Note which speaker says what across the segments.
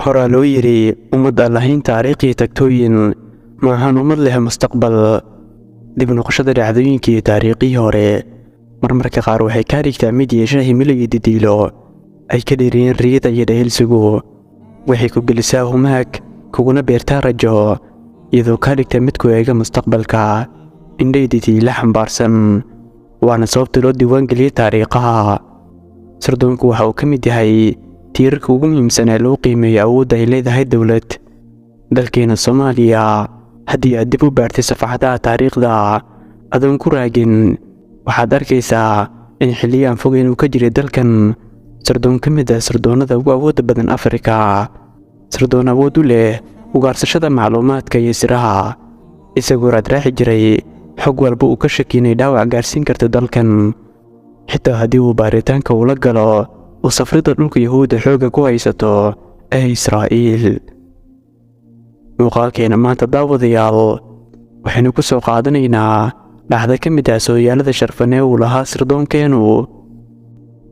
Speaker 1: horaa loo yidhi ummad aan lahayn taariikh iyo tagtooyin maahan ummad leh mustaqbal. dib u noqoshada dhacdooyinkii taariikhii hore marmarka qaar waxay kaa dhigtaa mid yeesha himilo iyo didiilo ay ka dheeriyeen riyada iyo dhahilsigu. waxay ku gelisaa humaag kuguna beertaa rajo iyadoo kaa dhigta mid ku eega mustaqbalka indhay didiila xambaarsan. waana sababta loo diiwaangeliyey taariikhaha. sirdoonku waxa uu ka mid yahay tiirarka ugu muhiimsan ee lagu qiimeeyo awoodda ay leedahay dowlad. dalkeena Soomaaliya haddii aad dib u baartay safaxadaha taariikhda adoon ku raagin waxaad arkaysaa in xilliyaan fogeyn uu ka jiray dalkan sirdoon ka mid ah sirdoonnada ugu awoodda badan Afrika. sirdoon awood u leh ugaarsashada macluumaadka iyo siraha isagoo raadraaci jiray xog walba uu ka shakiinay dhaawac gaarsiin karta dalkan xitaa haddii uu baaritaanka ula galo uu safrida dhulka Yahuudda xooga ku haysato ee Israa'iil. muuqaalkeena maanta daawadayaal waxaynu ku soo qaadanaynaa dhacdo ka mid ah sooyaalada sharfan ee uu lahaa sirdoonkeenu.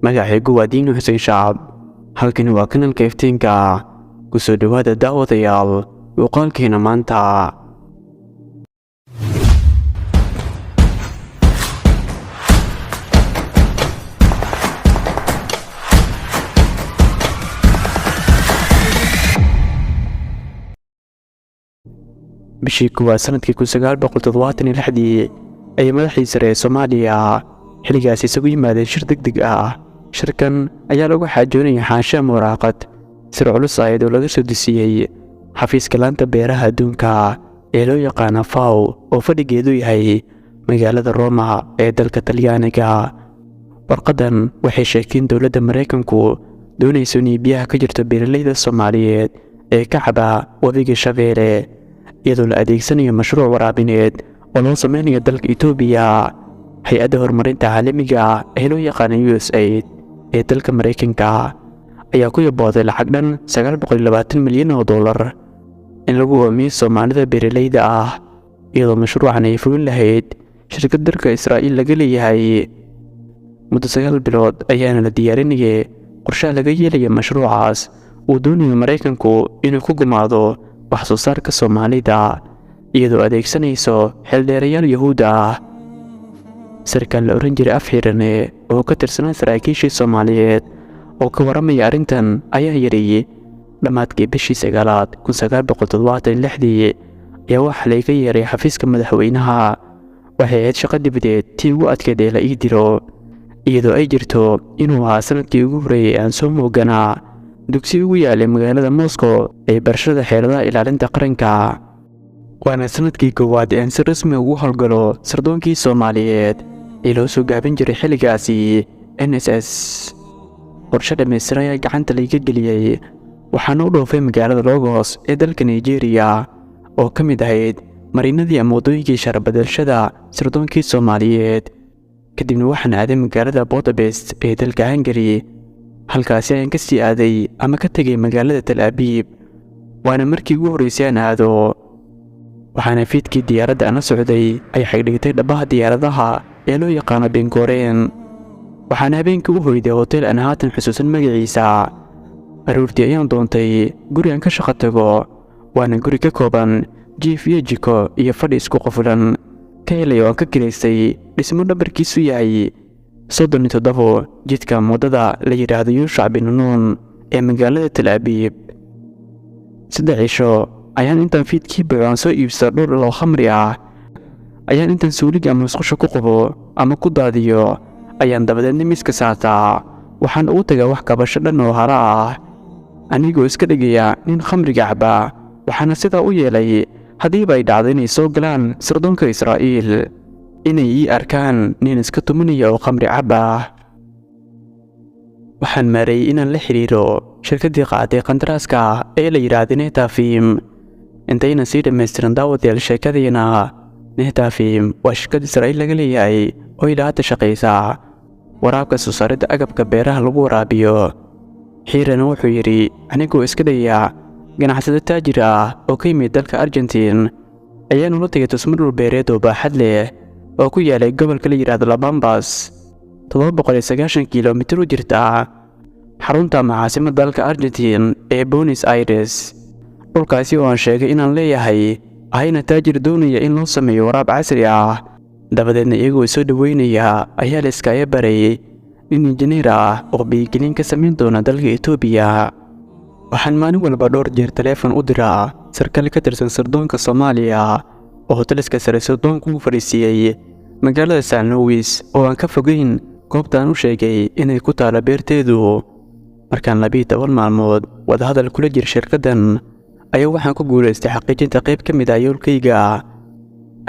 Speaker 1: magacaygu waa Diin Xuseen Shacab, halkani waa kanalka iftiinka. ku soo dhowaada daawadayaal muuqaalkeena maanta. bishii kuwaad sanadkii 1976 ayay madaxdii sare ee Soomaaliya xilligaas isugu yimaadeen shir degdeg ah. shirkan ayaa lagu xaajoonayay xaansha muraaqad sir culus ah oo laga soo dejiyay xafiiska laanta beeraha adduunka ee loo yaqaan FAO oo fadhigeedu yahay magaalada Roma ee dalka Talyaaniga. warqadan waxay sheegtay dowladda Mareykanku doonayso in biyaha ka jirto beeralayda Soomaaliyeed ee ka caba wabiga Shabeelle iyadoo la adeegsanayo mashruuc waraabineed oo loo sameynayo dalka Itoobiya. hay-adda horumarinta caalamiga ee loo yaqaan USAID ee dalka Mareykanka ayaa ku yabooday lacag dhan $920 milyan in lagu oomiyo Soomaalida beeralayda ah iyadoo mashruucan ay fulin lahayd shirkad dalka Israa'iil laga leeyahay. muddo 9 bilood ayaana la diyaarinayay qorshe laga yeelayo mashruucaas uu doonayo Mareykanku inuu ku gumaado wax soo saarka Soomaalida iyadoo adeegsanayso xildheerayaal Yahuud ah. sarkaal la oran jiray Afxiirane oo ka tirsanaa saraakiishii Soomaaliyeed oo ka waramaya arrintan ayaa yiri dhamaadkii bishii 9aad 1976 ayaa waxa laga yeeray xafiiska madaxweynaha. waxay ahayd shaqo dibadeed tii ugu adkeyd ee la ii diro iyadoo ay jirto inuu ahaa sanadkii ugu horreeyay aan soo mooganaa dugsi ugu yaalay magaalada Moscow ee barashada xeeladaha ilaalinta qaranka. waana sanadkii koowaad ee si rasmi ugu howlgalo sirdoonkii Soomaaliyeed ee loo soo gaabin jiray xilligaasi NSS. qorshe dhammaystiran ayaa gacanta laga geliyay waxaana u dhoofay magaalada Lagos ee dalka Nigeria oo ka mid ahayd marinadii ama wadooyinkii sharbadalshada sirdoonkii Soomaaliyeed. kadibna waxaan aaday magaalada Budapest ee dalka Hungary. halkaasi ayaan ka sii aaday ama ka tegay magaalada Tel Aviv. waana markii ugu horreysay aan aado. waxaana fiidkii diyaaradda ana socday ay xigdhigtay dhabaha diyaaradaha ee loo yaqaan Ben Gurion. waxaana habeenkii u hoyday hotel aan haatan xusuusan magaciisa. aroortii ayaan doontay guri aan ka shaqo tago. waana guri ka kooban jiif iyo jiko iyo fadhi isku qufulan ka helay oo aan ka kireysay dhismo dhabarkiisu yahay 37 jidka wadada la yiraahdo Yuushac bin Nuun ee magaalada Tel Aviv. 3 cisho ayaan intaan fiidkii baan soo iibsaday dhowr loo khamri ah. ayaan intaan suuliga ama musqusha ku qabo ama ku daadiyo ayaan dabadeedna miiska saartaa. waxaan ugu tagaa wax kabasho dhan oo hara ah anigoo iska dhigaya nin khamriga caba. waxaana sidaa u yeelay haddii ay dhacdo inay soo galaan sirdoonka Israa'iil inay ii arkaan nin iska tumanaya oo khamri caba. waxaan maareeyay inaan la xiriiro shirkaddii qaaday qandaraaska ee la yiraahdo Netafim. intayna sii dhammaystiran daawadayaal sheekadeena. Netafim waa shirkad Israa'iil laga leeyahay oo ilaa hadda shaqaysa waraabka soo saaridda agabka beeraha lagu waraabiyo. xiirana wuxuu yidhi anigoo iska dhigaya ganacsade taajir ah oo ka yimid dalka Argentine ayaanu la tegay tusmo dhul beereed oo baaxad leh oo ku yaalay gobolka la yiraahdo Labambas 790 kiiloomitir u jirta xarunta caasimadda dalka Argentine ee Buenos Aires. Dhulkaasi oo aan sheegay inaan leeyahay ahayna taajir doonaya in loo sameeyo waraab casri ah. Dabadeedna iyagoo soo dhaweynaya ayaa la iskaga baray nin injineer ah oo biyo-gelin ka samayn doona dalka Itoobiya. Waxaan maalin walba dhowr jeer taleefan u diraa sarkaal ka tirsan sirdoonka Soomaaliya oo taliska sare sirdoonku u fariisiyay magaalada San Luis oo aan ka fogeyn goobtaan u sheegay inay ku taalo beerteedu. Markaan 12 maalmood wadahadal kula jir shirkaddan ayaa waxaan ku guuleystay xaqiijinta qayb ka mid ah yoolkayga,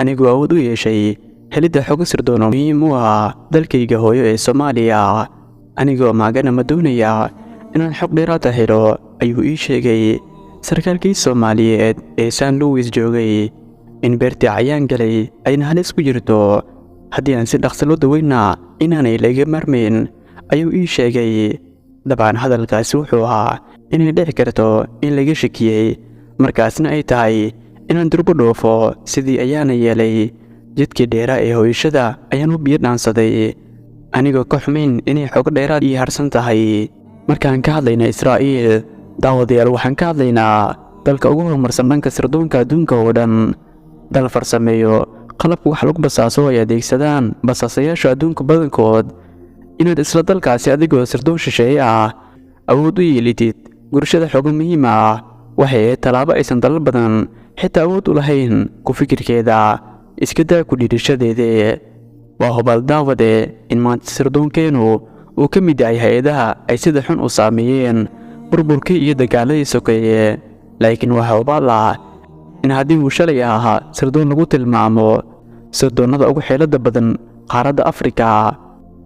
Speaker 1: anigoo awood u yeeshay helidda xogo sirdoon oo muhiim u ah dalkayga hooyo ee Soomaaliya. Anigoo maagana ma doonaya inaan xog dheeraad ah helo, ayuu ii sheegay sarkaalkii Soomaaliyeed ee San Luis joogay in beertii cayaan galay ayna halis ku jirto haddii aan si dhaqso loo daweyna inaanay laga marmayn. Ayuu ii sheegay dabcan hadalkaasi wuxuu ahaa inay dhici karto in laga shakiyey, markaasna ay tahay inaan durbo dhoofo. Sidii ayaana yeelay. Jidkii dheeraa ee hooyashada ayaan u biyo dhaansaday, anigoo ka xumayn inay xogo dheeraad ii harsan tahay. Markaan ka hadlayna Israa'iil, daawadayaal waxaan ka hadlaynaa dalka ugu horumarsan dhanka sirdoonka adduunka oo dhan. Dal farsameeyo qalabka wax lagu basaaso ay adeegsadaan basaasayaasha adduunka badankood. Inaad isla dalkaasi adigoo sirdoon shisheeye ah awood u yeelitid gurashada xogo muhiim ah waxay ahayd tallaabo aysan dalal badan xitaa awood u lahayn ku fikirkeeda, iska daa ku dhiirashadeeda. Waa hubaal daawade in maanta sirdoonkeenu uu ka mid yahay hay-adaha ay sida xun u saameeyeen burburkii iyo dagaaladii sokeeye. Laakiin waxaa hubaal ah in haddii uu shalay ahaa sirdoon lagu tilmaamo sirdoonnada ugu xeelada badan qaaradda Afrika,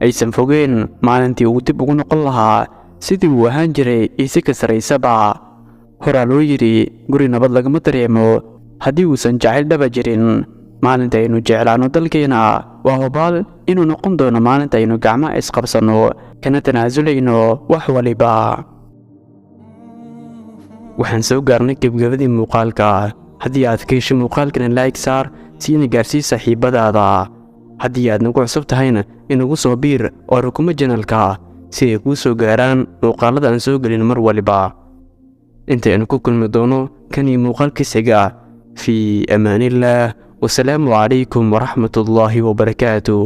Speaker 1: aysan fogeen maalintii uu dib ugu noqon lahaa sidii uu ahaan jiray iyo si ka saraysaba. Horaa loo yidhi guri nabad lagama dareemo haddii uusan jacayl dhaba jirin. Maalinta aynu jeclaano dalkeena waa hubaal inuu noqon doono maalinta aynu gacmaha isqabsanno kana tanaasulayno wax waliba. Waxaan soo gaarnay gebgabadii muuqaalka. Haddii aad ka heshay muuqaalkan like saar siina gaarsii saaxiibadaada. Haddii aad nagu cusub tahayna inagu soo biir oo rukuma channelka si ay kuu soo gaaraan muuqaalada aan soo gelin mar waliba. Intaaynu ku kulmi doono kani muuqaalkiisiga fi amaanillah. والسلام عليكم ورحمة الله وبركاته.